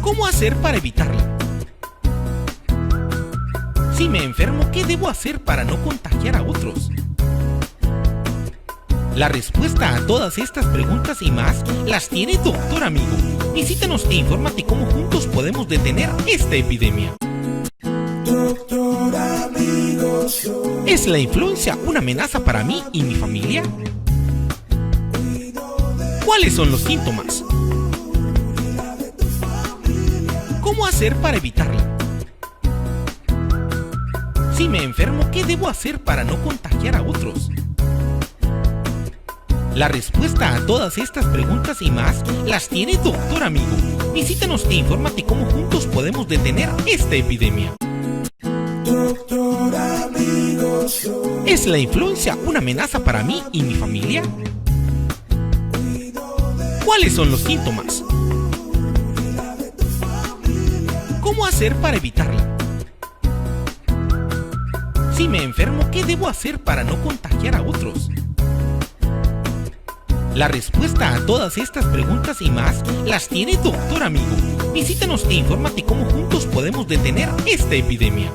¿Cómo hacer para evitarla? Si me enfermo, ¿qué debo hacer para no contagiar a otros? La respuesta a todas estas preguntas y más las tiene Doctor Amigo. Visítanos e infórmate cómo juntos podemos detener esta epidemia. Doctor Amigo Show. ¿Es la influencia una amenaza para mí y mi familia? ¿Cuáles son los síntomas? ¿Cómo hacer para evitarla? Si me enfermo, ¿qué debo hacer para no contagiar a otros? La respuesta a todas estas preguntas y más las tiene Doctor Amigo. Visítanos e infórmate cómo juntos podemos detener esta epidemia. Doctor Amigo Show. ¿Es la influencia una amenaza para mí y mi familia? ¿Cuáles son los síntomas? ¿Cómo hacer para evitarla? Si me enfermo, ¿qué debo hacer para no contagiar a otros? La respuesta a todas estas preguntas y más las tiene Doctor Amigo. Visítanos e infórmate cómo juntos podemos detener esta epidemia.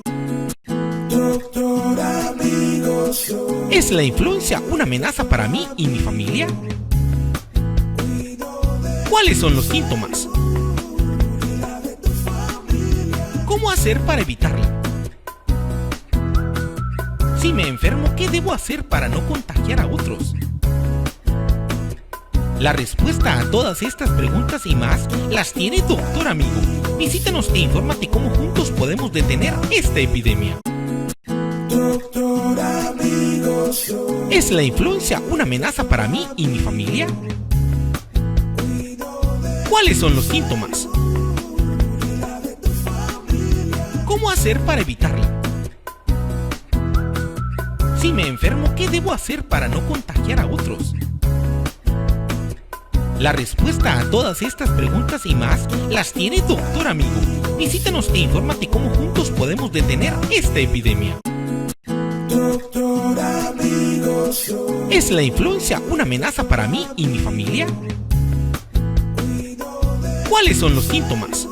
Doctor Amigo Show. ¿Es la influencia una amenaza para mí y mi familia? ¿Cuáles son los síntomas? ¿Cómo hacer para evitarla? Si me enfermo, ¿qué debo hacer para no contagiar a otros? La respuesta a todas estas preguntas y más las tiene Doctor Amigo. Visítanos e infórmate cómo juntos podemos detener esta epidemia. Doctor Amigo Show. ¿Es la influencia una amenaza para mí y mi familia? ¿Cuáles son los síntomas? ¿Cómo hacer para evitarla? Si me enfermo, ¿qué debo hacer para no contagiar a otros? La respuesta a todas estas preguntas y más las tiene Doctor Amigo. Visítanos e infórmate cómo juntos podemos detener esta epidemia. Doctor Amigo Show. ¿Es la influencia una amenaza para mí y mi familia? ¿Cuáles son los síntomas?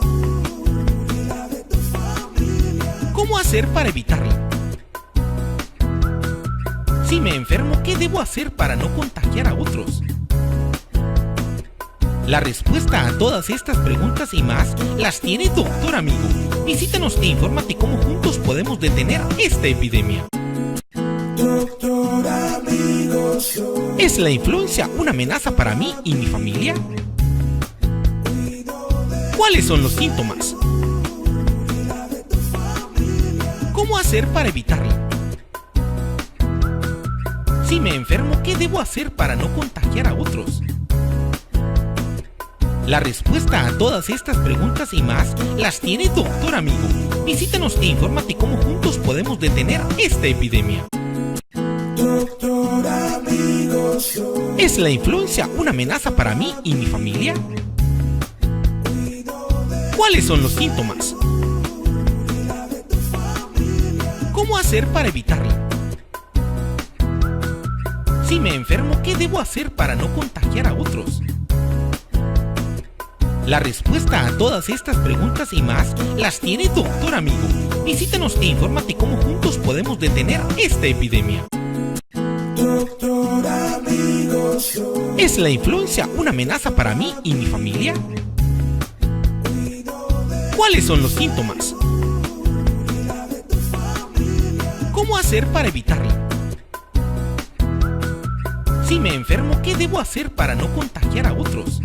¿Cómo hacer para evitarla? Si me enfermo, ¿qué debo hacer para no contagiar a otros? La respuesta a todas estas preguntas y más las tiene Doctor Amigo. Visítanos e infórmate cómo juntos podemos detener esta epidemia. Doctor Amigo Show. ¿Es la influencia una amenaza para mí y mi familia? ¿Cuáles son los síntomas? ¿Cómo hacer para evitarla? Si me enfermo, ¿qué debo hacer para no contagiar a otros? La respuesta a todas estas preguntas y más las tiene Doctor Amigo. Visítanos e infórmate cómo juntos podemos detener esta epidemia. Doctor Amigo Show. ¿Es la influencia una amenaza para mí y mi familia? ¿Cuáles son los síntomas? ¿Cómo hacer para evitarla? Si me enfermo, ¿qué debo hacer para no contagiar a otros? La respuesta a todas estas preguntas y más las tiene Doctor Amigo. Visítanos e infórmate cómo juntos podemos detener esta epidemia. Doctor Amigo Show. ¿Es la influencia una amenaza para mí y mi familia? ¿Cuáles son los síntomas? ¿Cómo hacer para evitarla? Si me enfermo, ¿qué debo hacer para no contagiar a otros?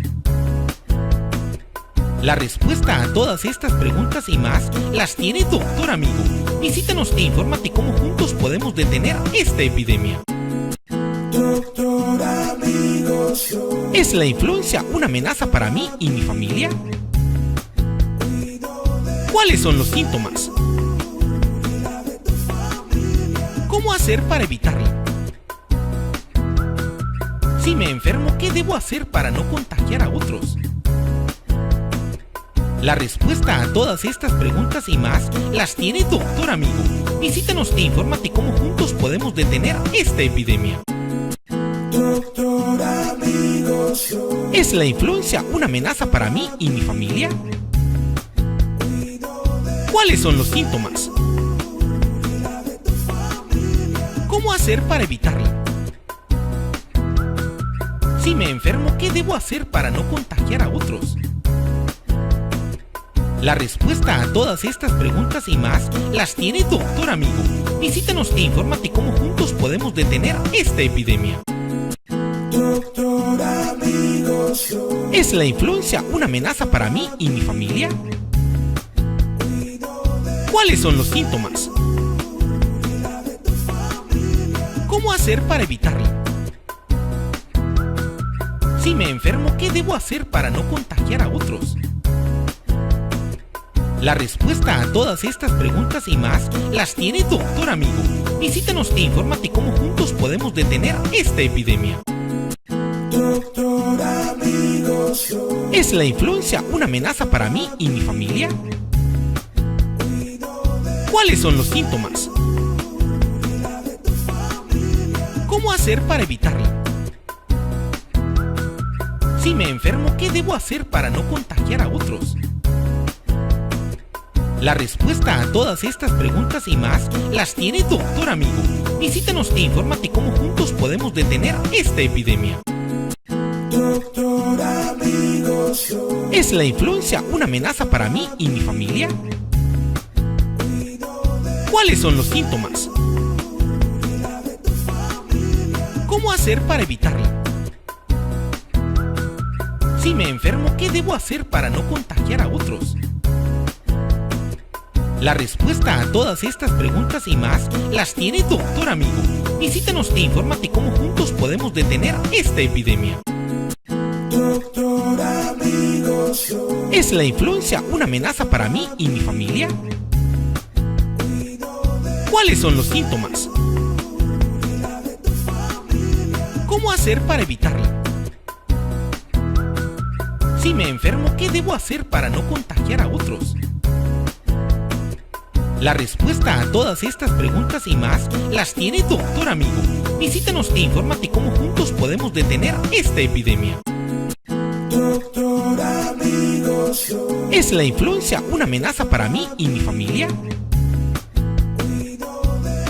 La respuesta a todas estas preguntas y más las tiene Doctor Amigo. Visítanos e infórmate cómo juntos podemos detener esta epidemia. Doctor Amigo Show. ¿Es la influencia una amenaza para mí y mi familia? ¿Cuáles son los síntomas? ¿Cómo hacer para evitarla? Si me enfermo, ¿qué debo hacer para no contagiar a otros? La respuesta a todas estas preguntas y más las tiene Doctor Amigo. Visítanos e infórmate cómo juntos podemos detener esta epidemia. Doctor Amigo Show. ¿Es la influencia una amenaza para mí y mi familia? ¿Cuáles son los síntomas? ¿Cómo hacer para evitarla? Si me enfermo, ¿qué debo hacer para no contagiar a otros? La respuesta a todas estas preguntas y más las tiene Doctor Amigo. Visítanos e infórmate cómo juntos podemos detener esta epidemia. Doctor Amigo Show. ¿Es la influencia una amenaza para mí y mi familia? ¿Cuáles son los síntomas? ¿Cómo hacer para evitarla? Si me enfermo, ¿qué debo hacer para no contagiar a otros? La respuesta a todas estas preguntas y más las tiene Doctor Amigo. Visítanos e infórmate cómo juntos podemos detener esta epidemia. Doctor Amigo ¿Es la influencia una amenaza para mí y mi familia? ¿Cuáles son los síntomas? ¿Cómo hacer para evitarla? Si me enfermo, ¿qué debo hacer para no contagiar a otros? La respuesta a todas estas preguntas y más las tiene Doctor Amigo. Visítanos e infórmate cómo juntos podemos detener esta epidemia. Doctor Amigo Show. ¿Es la influencia una amenaza para mí y mi familia? ¿Cuáles son los síntomas? ¿Cómo hacer para evitarla? Si me enfermo, ¿qué debo hacer para no contagiar a otros? La respuesta a todas estas preguntas y más las tiene Doctor Amigo. Visítanos e infórmate cómo juntos podemos detener esta epidemia. Doctor Amigo Show. ¿Es la influencia una amenaza para mí y mi familia? ¿Cuáles son los síntomas? ¿Cómo hacer para evitarla? Si me enfermo, ¿qué debo hacer para no contagiar a otros? La respuesta a todas estas preguntas y más las tiene Doctor Amigo. Visítanos e infórmate cómo juntos podemos detener esta epidemia. Doctor Amigo Show. ¿Es la influencia una amenaza para mí y mi familia?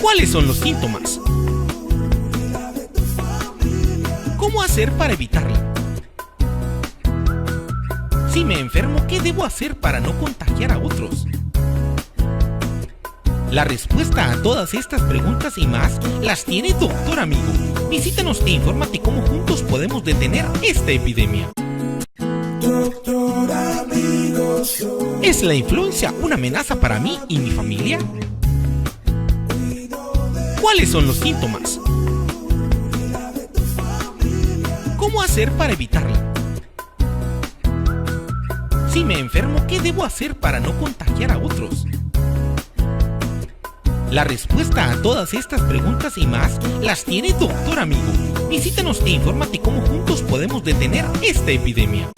¿Cuáles son los síntomas? ¿Cómo hacer para evitarla? Si me enfermo, ¿qué debo hacer para no contagiar a otros? La respuesta a todas estas preguntas y más las tiene Doctor Amigo. Visítanos e infórmate cómo juntos podemos detener esta epidemia. Doctor Amigo Show. ¿Es la influencia una amenaza para mí y mi familia? ¿Cuáles son los síntomas? ¿Cómo hacer para evitarla? Si me enfermo, ¿qué debo hacer para no contagiar a otros? La respuesta a todas estas preguntas y más las tiene Doctor Amigo. Visítanos e infórmate cómo juntos podemos detener esta epidemia.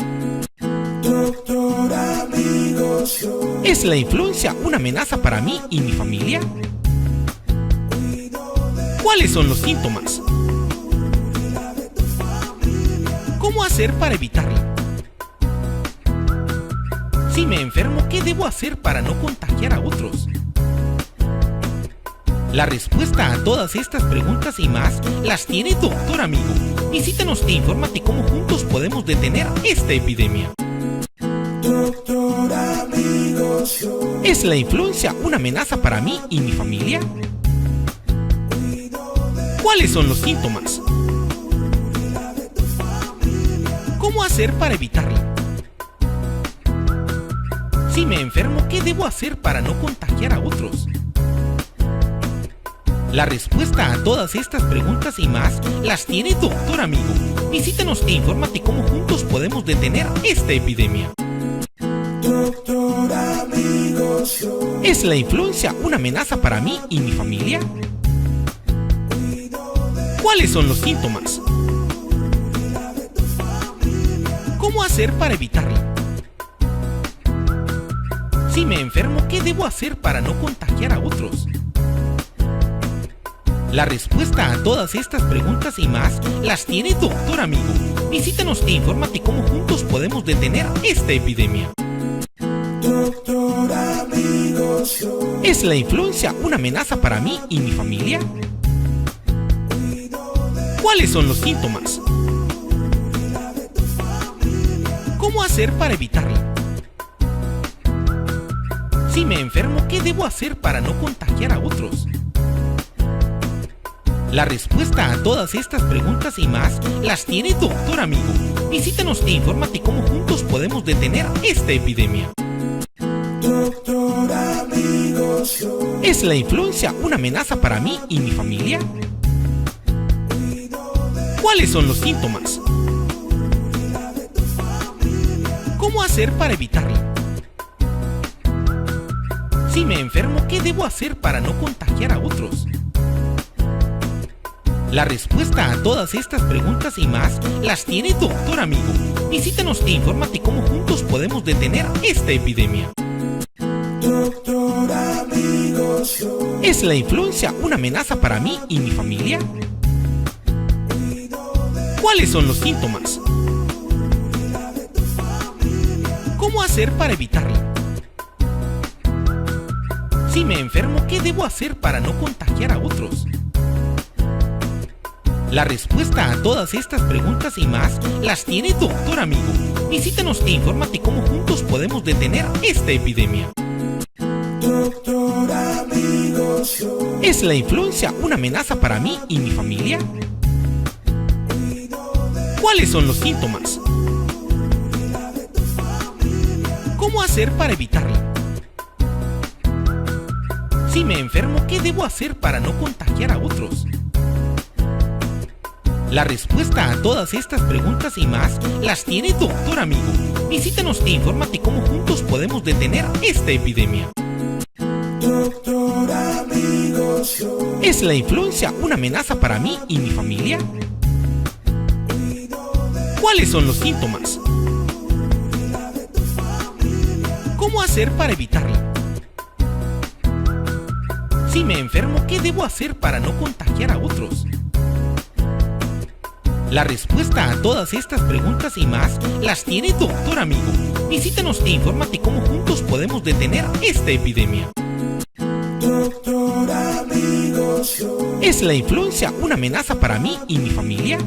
Doctor Amigo Show. ¿Es la influencia una amenaza para mí y mi familia? ¿Cuáles son los síntomas? ¿Cómo hacer para evitarla? Si me enfermo, ¿qué debo hacer para no contagiar a otros? La respuesta a todas estas preguntas y más las tiene Doctor Amigo. Visítanos e infórmate cómo juntos podemos detener esta epidemia. Doctor Amigo Show. ¿Es la influencia una amenaza para mí y mi familia? ¿Cuáles son los síntomas? ¿Cómo hacer para evitarla? Si me enfermo, ¿qué debo hacer para no contagiar a otros? La respuesta a todas estas preguntas y más las tiene Doctor Amigo. Visítanos e infórmate cómo juntos podemos detener esta epidemia. Doctor Amigo Show. ¿Es la influencia una amenaza para mí y mi familia? ¿Cuáles son los síntomas? ¿Cómo hacer para evitarla? Si me enfermo, ¿qué debo hacer para no contagiar a otros? La respuesta a todas estas preguntas y más las tiene Doctor Amigo. Visítanos e infórmate cómo juntos podemos detener esta epidemia. Doctor Amigo Show. ¿Es la influencia una amenaza para mí y mi familia? ¿Cuáles son los síntomas? ¿Cómo hacer para evitarla? Si me enfermo, ¿qué debo hacer para no contagiar a otros? La respuesta a todas estas preguntas y más las tiene Doctor Amigo. Visítanos e infórmate cómo juntos podemos detener esta epidemia. Doctor Amigo Show. ¿Es la influencia una amenaza para mí y mi familia? ¿Cuáles son los síntomas? ¿Cómo hacer para evitarla? Si me enfermo, ¿qué debo hacer para no contagiar a otros? La respuesta a todas estas preguntas y más las tiene Doctor Amigo. Visítanos e infórmate cómo juntos podemos detener esta epidemia. Doctor Amigo Show. ¿Es la influencia una amenaza para mí y mi familia? ¿Cuáles son los síntomas? ¿Cómo hacer para evitarla? Si me enfermo, ¿qué debo hacer para no contagiar a otros? La respuesta a todas estas preguntas y más las tiene Doctor Amigo. Visítanos e infórmate cómo juntos podemos detener esta epidemia. Doctor Amigo Show. ¿Es la influencia una amenaza para mí y mi familia? ¿Cuáles son los síntomas? ¿Cómo hacer para evitarla? Si me enfermo, ¿qué debo hacer para no contagiar a otros? La respuesta a todas estas preguntas y más las tiene Doctor Amigo. Visítanos e infórmate cómo juntos podemos detener esta epidemia. Doctor Amigo Show. ¿Es la influencia una amenaza para mí y mi familia? ¿Cuáles son los síntomas? ¿Cómo hacer para evitarla? Si me enfermo, ¿qué debo hacer para no contagiar a otros? La respuesta a todas estas preguntas y más las tiene Doctor Amigo. Visítanos e infórmate cómo juntos podemos detener esta epidemia. Doctor Amigo Show. ¿Es la influencia una amenaza para mí y mi familia?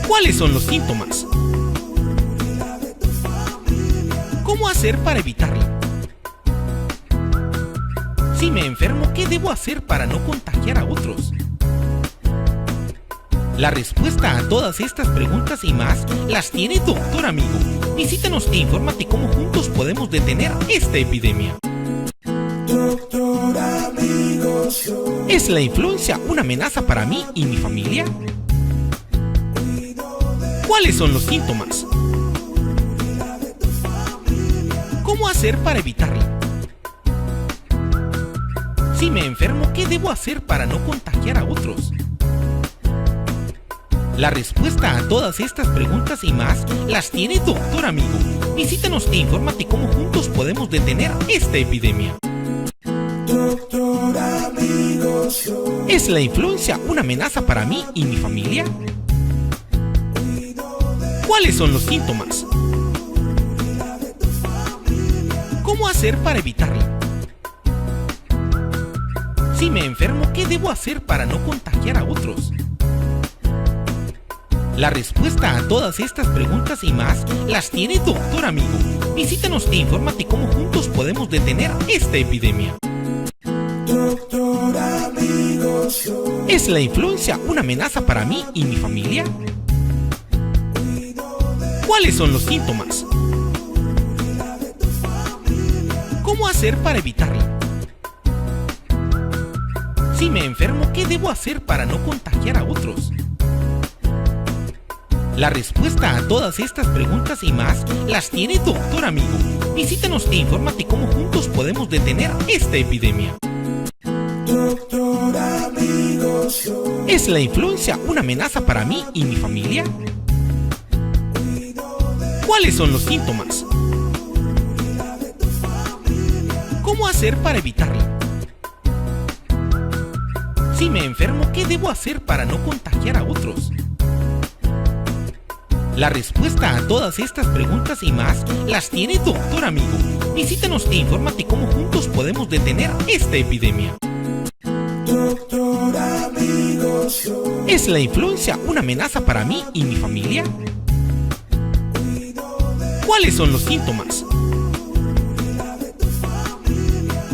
¿Cuáles son los síntomas? ¿Cómo hacer para evitarla? Si me enfermo, ¿qué debo hacer para no contagiar a otros? La respuesta a todas estas preguntas y más las tiene Doctor Amigo. Visítanos e infórmate cómo juntos podemos detener esta epidemia. Doctor Amigo Show. ¿Es la influencia una amenaza para mí y mi familia? ¿Cuáles son los síntomas? ¿Cómo hacer para evitarla? Si me enfermo, ¿qué debo hacer para no contagiar a otros? La respuesta a todas estas preguntas y más las tiene Doctor Amigo. Visítanos e infórmate cómo juntos podemos detener esta epidemia. Doctor Amigo Show. ¿Es la influencia una amenaza para mí y mi familia? ¿Cuáles son los síntomas? ¿Cómo hacer para evitarla? Si me enfermo, ¿qué debo hacer para no contagiar a otros? La respuesta a todas estas preguntas y más las tiene Doctor Amigo. Visítanos e infórmate cómo juntos podemos detener esta epidemia. Doctor Amigo Show. ¿Es la influencia una amenaza para mí y mi familia? ¿Cuáles son los síntomas? ¿Cómo hacer para evitarla? Si me enfermo, ¿qué debo hacer para no contagiar a otros? La respuesta a todas estas preguntas y más las tiene Doctor Amigo. Visítanos e infórmate cómo juntos podemos detener esta epidemia. Doctor Amigo Show. ¿Es la influencia una amenaza para mí y mi familia? ¿Cuáles son los síntomas? ¿Cómo hacer para evitarla? Si me enfermo, ¿qué debo hacer para no contagiar a otros? La respuesta a todas estas preguntas y más las tiene Doctor Amigo. Visítanos e infórmate cómo juntos podemos detener esta epidemia. Doctor Amigo Show. ¿Es la influencia una amenaza para mí y mi familia? ¿Cuáles son los síntomas?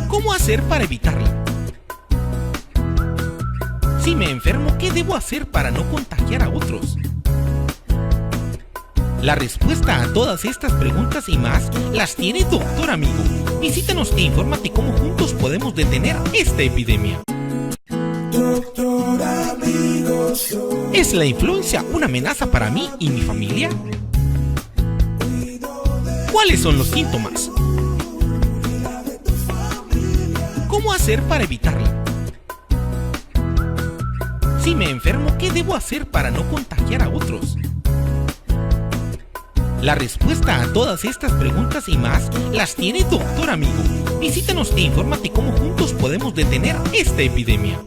¿Cómo hacer para evitarla? Si me enfermo, ¿qué debo hacer para no contagiar a otros? La respuesta a todas estas preguntas y más las tiene Doctor Amigo. Visítanos e infórmate cómo juntos podemos detener esta epidemia. Doctor Amigo Show. ¿Es la influencia una amenaza para mí y mi familia? ¿Cuáles son los síntomas? ¿Cómo hacer para evitarla? Si me enfermo, ¿qué debo hacer para no contagiar a otros? La respuesta a todas estas preguntas y más las tiene Doctor Amigo. Visítanos e infórmate cómo juntos podemos detener esta epidemia.